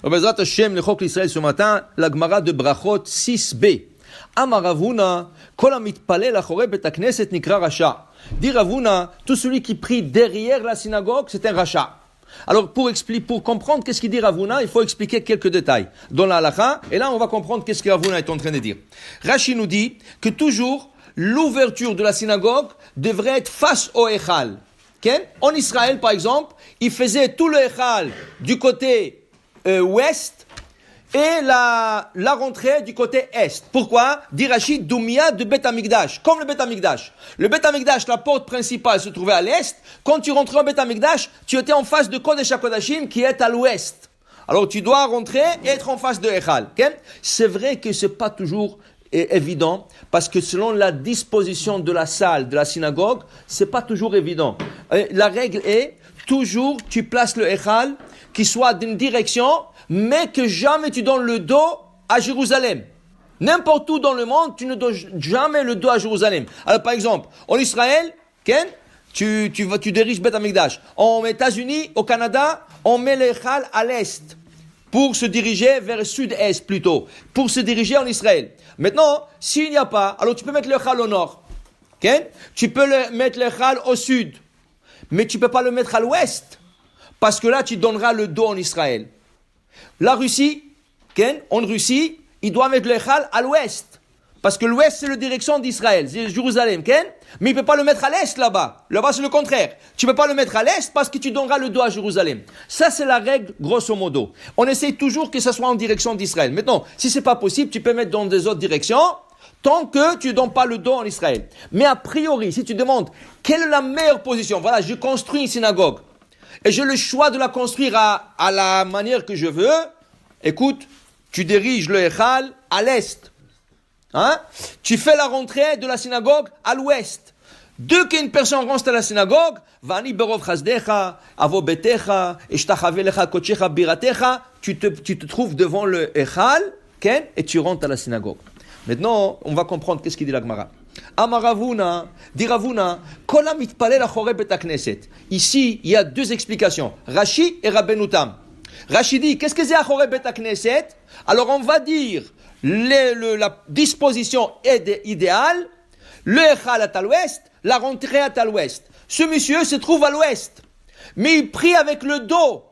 Bezrat Hashem, le Chok l'Israël ce matin, la Gemara de Brachot 6b. Amar Ravuna, kol hamitpalel achorei bet hakneset nikra rasha. Dit Ravuna, tout celui qui prie derrière la synagogue, c'est un rachat. Alors, pour comprendre qu'est-ce qu'il dit Ravuna, il faut expliquer quelques détails dans la halakha, et là, on va comprendre qu'est-ce que Ravuna est en train de dire. Rashi nous dit que toujours, l'ouverture de la synagogue devrait être face au Echal. Okay? En Israël, par exemple, il faisait tout le Echal du côté ouest, et la rentrée du côté est. Pourquoi? Dit Rashi, Doumia de Bet Amikdash, comme le Bet Amikdash. Le Bet Amikdash, la porte principale se trouvait à l'est. Quand tu rentrais au Bet Amikdash, tu étais en face de Kodesh HaKodashim qui est à l'ouest. Alors tu dois rentrer et être en face de Echal. Okay? C'est vrai que c'est pas toujours évident, parce que selon la disposition de la salle, de la synagogue, c'est pas toujours évident. La règle est, toujours tu places le Echal qui soit d'une direction, mais que jamais tu donnes le dos à Jérusalem. N'importe où dans le monde, tu ne donnes jamais le dos à Jérusalem. Alors par exemple, en Israël, Ken, tu diriges Bet Amikdash. En États-Unis, au Canada, on met le Echal à l'est pour se diriger vers le sud-est plutôt, pour se diriger en Israël. Maintenant, s'il n'y a pas, alors tu peux mettre le Echal au nord. Ken, tu peux mettre le Echal au sud, mais tu ne peux pas le mettre à l'ouest, parce que là, tu donneras le dos en Israël. La Russie, Ken, en Russie, il doit mettre le Echal à l'ouest. Parce que l'ouest, c'est la direction d'Israël, c'est Jérusalem, Ken. Mais il ne peut pas le mettre à l'est là-bas. Là-bas, c'est le contraire. Tu ne peux pas le mettre à l'est parce que tu donneras le dos à Jérusalem. Ça, c'est la règle, grosso modo. On essaie toujours que ça soit en direction d'Israël. Maintenant, si ce n'est pas possible, tu peux mettre dans des autres directions, tant que tu ne donnes pas le dos en Israël. Mais a priori, si tu demandes, quelle est la meilleure position? Voilà, je construis une synagogue. Et j'ai le choix de la construire à la manière que je veux. Écoute, tu diriges le Echal à l'est. Hein? Tu fais la rentrée de la synagogue à l'ouest. Dès qu'une personne rentre à la synagogue, Vani berov chasdecha, avo betecha, eshtachavelecha kochecha biratecha, tu te trouves devant le Echal, Ken, et tu rentres à la synagogue. Maintenant, on va comprendre qu'est-ce qu'il dit la Gemara. Amaravuna, dit Ravuna, kola mitpalel achorei bet hakneset. Ici, il y a deux explications. Rashi et Rabbeinu Tam. Rashi dit, qu'est-ce que c'est achorei bet hakneset? Alors on va dire, la disposition est idéale, le Echal est à l'ouest, la rentrée est à l'ouest. Ce monsieur se trouve à l'ouest, mais il prie avec le dos,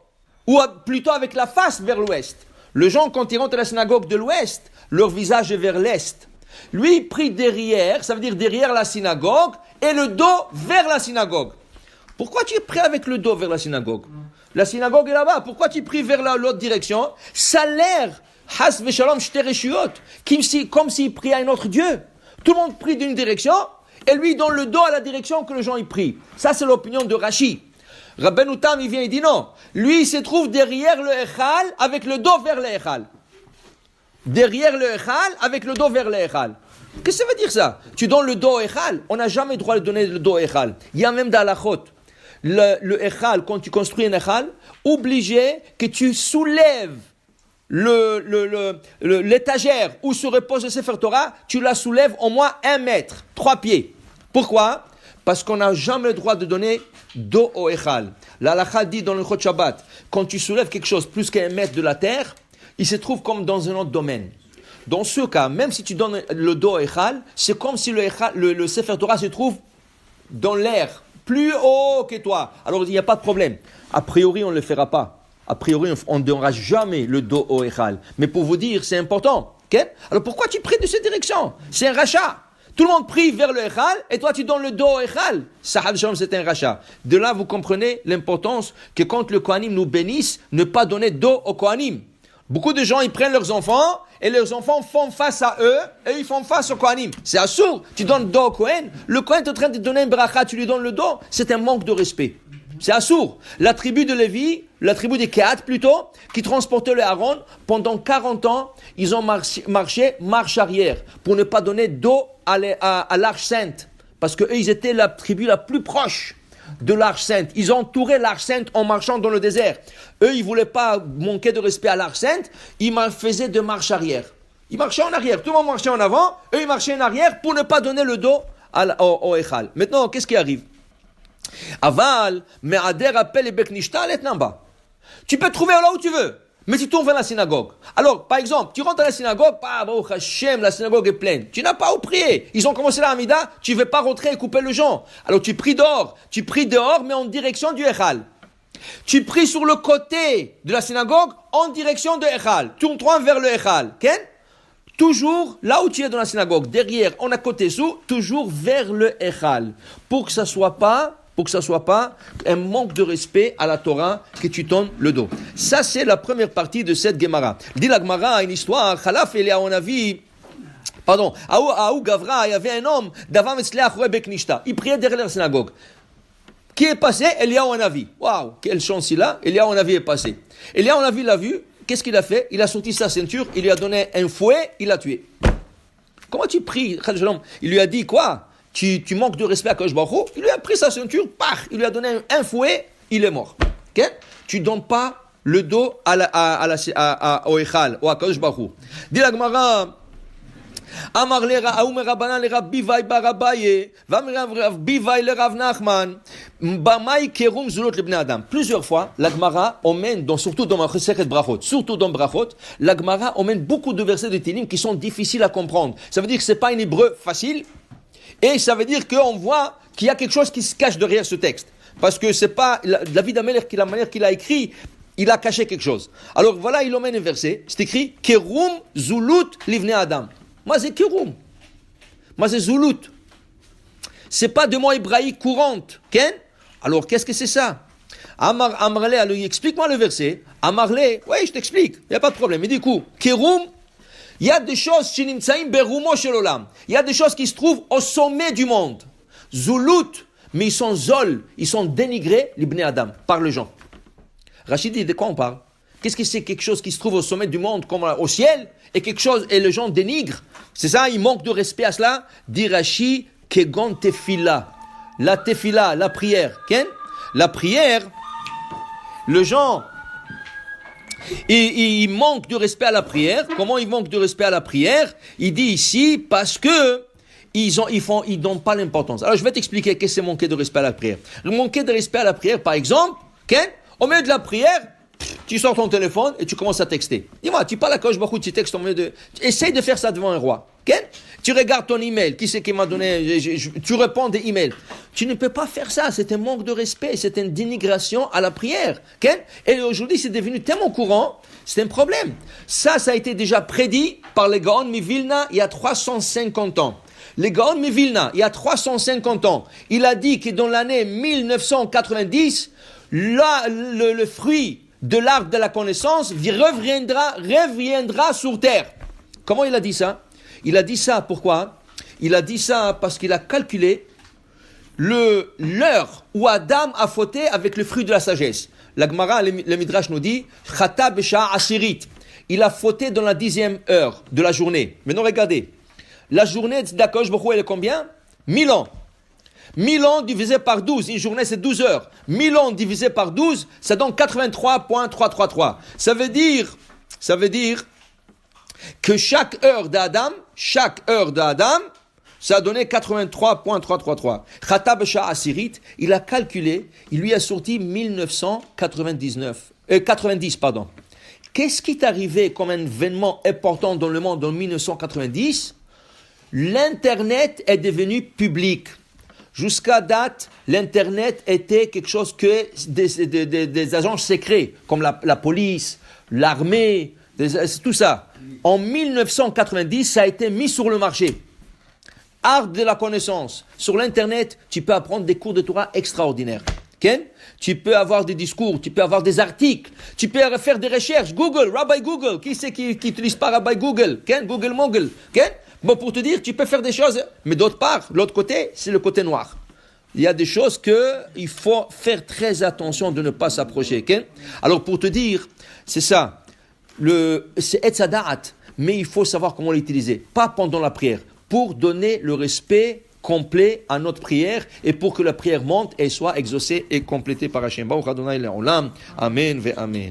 ou plutôt avec la face vers l'ouest. Les gens, quand ils rentrent à la synagogue de l'ouest, leur visage est vers l'est. Lui, il prie derrière, ça veut dire derrière la synagogue, et le dos vers la synagogue. Pourquoi tu pries avec le dos vers la synagogue? La synagogue est là-bas. Pourquoi tu pries vers l'autre direction? Ça a l'air, has veshalom shtereshuyot, comme s'il prie à un autre Dieu. Tout le monde prie d'une direction, et lui donne le dos à la direction que les gens y prient. Ça, c'est l'opinion de Rashi. Rabbeinu Tam, il vient, il dit non. Lui, il se trouve derrière le Echal, avec le dos vers le Echal. Derrière le Echal, avec le dos vers le Echal. Qu'est-ce que ça veut dire ça? Tu donnes le dos au Echal. On n'a jamais le droit de donner le dos au Echal. Il y a même dans la Chot. Le Echal, quand tu construis un Echal, obligé que tu soulèves l'étagère où se repose le Sefer Torah, tu la soulèves au moins 1 mètre, 3 pieds. Pourquoi? Parce qu'on n'a jamais le droit de donner dos au Echal. La halakha dit dans le Chot Shabbat, quand tu soulèves quelque chose plus qu'1 mètre de la terre, il se trouve comme dans un autre domaine. Dans ce cas, même si tu donnes le dos au Echal, c'est comme si le Sefer Torah se trouve dans l'air, plus haut que toi. Alors il n'y a pas de problème. A priori, on ne le fera pas. A priori, on ne donnera jamais le dos au Echal. Mais pour vous dire, c'est important. Okay? Alors pourquoi tu pries de cette direction? C'est un rachat. Tout le monde prie vers le Echal et toi tu donnes le dos au Echal. Sahab Shalom, c'est un rachat. De là, vous comprenez l'importance que quand le Kohanim nous bénisse, ne pas donner dos au Kohanim. Beaucoup de gens, ils prennent leurs enfants et leurs enfants font face à eux et ils font face au Kohanim. C'est assourd. Tu donnes le dos au Kohen. Le Kohen est en train de donner un bracha, tu lui donnes le dos. C'est un manque de respect. C'est assourd. La tribu de Lévi, la tribu des Kehat plutôt, qui transportait le Aaron, pendant 40 ans, ils ont marché marche arrière pour ne pas donner dos à l'Arche Sainte. Parce qu'eux, ils étaient la tribu la plus proche de l'Arche Sainte. Ils entouraient l'Arche Sainte en marchant dans le désert. Eux, ils ne voulaient pas manquer de respect à l'Arche Sainte. Ils faisaient de marche arrière. Ils marchaient en arrière. Tout le monde marchait en avant. Eux, ils marchaient en arrière pour ne pas donner le dos au Echal. Maintenant, qu'est-ce qui arrive? Aval, me'ader appelle et beknishtal et namba. Tu peux trouver là où tu veux. mais tu tournes vers la synagogue. Alors, par exemple, tu rentres à la synagogue, Baruch Hashem, la synagogue est pleine. Tu n'as pas où prier. Ils ont commencé la Hamida, tu ne veux pas rentrer et couper le gens. Alors tu pries dehors. Tu pries dehors, mais en direction du Echal. Tu pries sur le côté de la synagogue, en direction de Echal. Tourne-toi vers le Echal. Ken? Toujours là où tu es dans la synagogue, derrière, en à côté sous, toujours vers le Echal. Pour que ça soit pas un manque de respect à la Torah que tu tournes le dos. Ça, c'est la première partie de cette Gemara. Dit la Gemara, une histoire, Khalaf Eliyahu Hanavi, Aou Gavra, il y avait un homme, Davam Etzleach Beknishta. Il priait derrière la synagogue. Qui est passé? Eliyahu Hanavi. Waouh, quelle chance il a. Eliyahu Hanavi est passé. Eliyahu Hanavi l'a vu. Qu'est-ce qu'il a fait? Il a sorti sa ceinture, il lui a donné un fouet, il l'a tué. Comment tu pries? Il lui a dit quoi? Tu manques de respect à Kadosh Baruch Hu. Il lui a pris sa ceinture, il lui a donné un fouet, il est mort. Okay? Tu ne donnes pas le dos au Echal, ou à Kadosh Baruch Hu. Dit la Gemara, Amar le Rabanan le Rav Bivai bar Abaye, Rav Bivai le Rav Nachman, Bamai kerum zulot le Bnei Adam. Plusieurs fois, la Gemara emmène, surtout dans Masechet Brachot, la Gemara emmène beaucoup de versets de Télim qui sont difficiles à comprendre. Ça veut dire que c'est pas un hébreu facile, et ça veut dire qu'on voit qu'il y a quelque chose qui se cache derrière ce texte. Parce que c'est pas David Ameler, la manière qu'il a écrit, il a caché quelque chose. Alors voilà, il emmène un verset, c'est écrit kerum zulut livnei Adam. Moi, c'est Kéroum. Moi, c'est Zoulout. C'est pas de mots hébraïques courantes. Ken? Alors, qu'est-ce que c'est ça? Amarle, alors, explique-moi le verset. Amarle, oui, je t'explique. Il n'y a pas de problème. Mais du coup, Kéroum, il y a des choses, Shinimtsaim berumo shel olam. Il y a des choses qui se trouvent au sommet du monde. Zoulout, mais ils sont zol, ils sont dénigrés, les Bnei Adam, par les gens. Rachid dit, de quoi on parle? Qu'est-ce que c'est quelque chose qui se trouve au sommet du monde, comme au ciel, et quelque chose, et les gens dénigrent? C'est ça, il manque de respect à cela. Dit Rashi, kegon tefila. La tefila, la prière. Ken? La prière, les gens, ils manquent de respect à la prière. Comment ils manquent de respect à la prière? Il dit ici, parce que ils donnent pas l'importance. Alors, je vais t'expliquer qu'est-ce que c'est manquer de respect à la prière. Manquer de respect à la prière, par exemple, Ken? Au milieu de la prière, tu sors ton téléphone et tu commences à texter. Dis-moi, tu parles à Kadosh Baruch Hu, tu textes au milieu de... Essaye de faire ça devant un roi. Okay? Tu regardes ton email. Qui c'est qui m'a donné... Tu réponds des emails. Tu ne peux pas faire ça. C'est un manque de respect. C'est une dénigration à la prière. Okay? Et aujourd'hui, c'est devenu tellement courant. C'est un problème. Ça a été déjà prédit par les Gaon Mivilna il y a 350 ans. Les Gaon Mivilna, il y a 350 ans, il a dit que dans l'année 1990, là, le fruit de l'arbre de la connaissance reviendra sur terre. Comment il a dit ça? Il a dit ça, pourquoi? Il a dit ça parce qu'il a calculé l'heure où Adam a fauté avec le fruit de la sagesse. La Gemara, le Midrash nous dit, Chata besha asirit. Il a fauté dans la 10e heure de la journée. Maintenant, regardez. La journée d'Akadosh Baruch Hu, elle est combien? 1000 ans. 1000 ans divisé par 12, une journée c'est 12 heures. 1000 ans divisé par 12, ça donne 83.333. Ça veut dire que chaque heure d'Adam, ça a donné 83.333. Chata besha asirit, il a calculé, il lui a sorti 90, pardon. Qu'est-ce qui est arrivé comme un événement important dans le monde en 1990? L'Internet est devenu public. Jusqu'à date, l'Internet était quelque chose que des agents secrets, comme la police, l'armée, tout ça. En 1990, ça a été mis sur le marché. Art de la connaissance. Sur l'Internet, tu peux apprendre des cours de Torah extraordinaires. Ken? Tu peux avoir des discours, tu peux avoir des articles, tu peux faire des recherches. Google, Rabbi Google. Qui c'est qui utilise pas Rabbi Google? Ken? Google Mogul. Ken? Bon, pour te dire, tu peux faire des choses, mais d'autre part, l'autre côté, c'est le côté noir. Il y a des choses il faut faire très attention de ne pas s'approcher. Okay? Alors, pour te dire, c'est ça. C'est Etz Hadaat, mais il faut savoir comment l'utiliser. Pas pendant la prière, pour donner le respect complet à notre prière et pour que la prière monte et soit exaucée et complétée par Hashem. Baruch Adonai Le'olam. Amen ve Amen.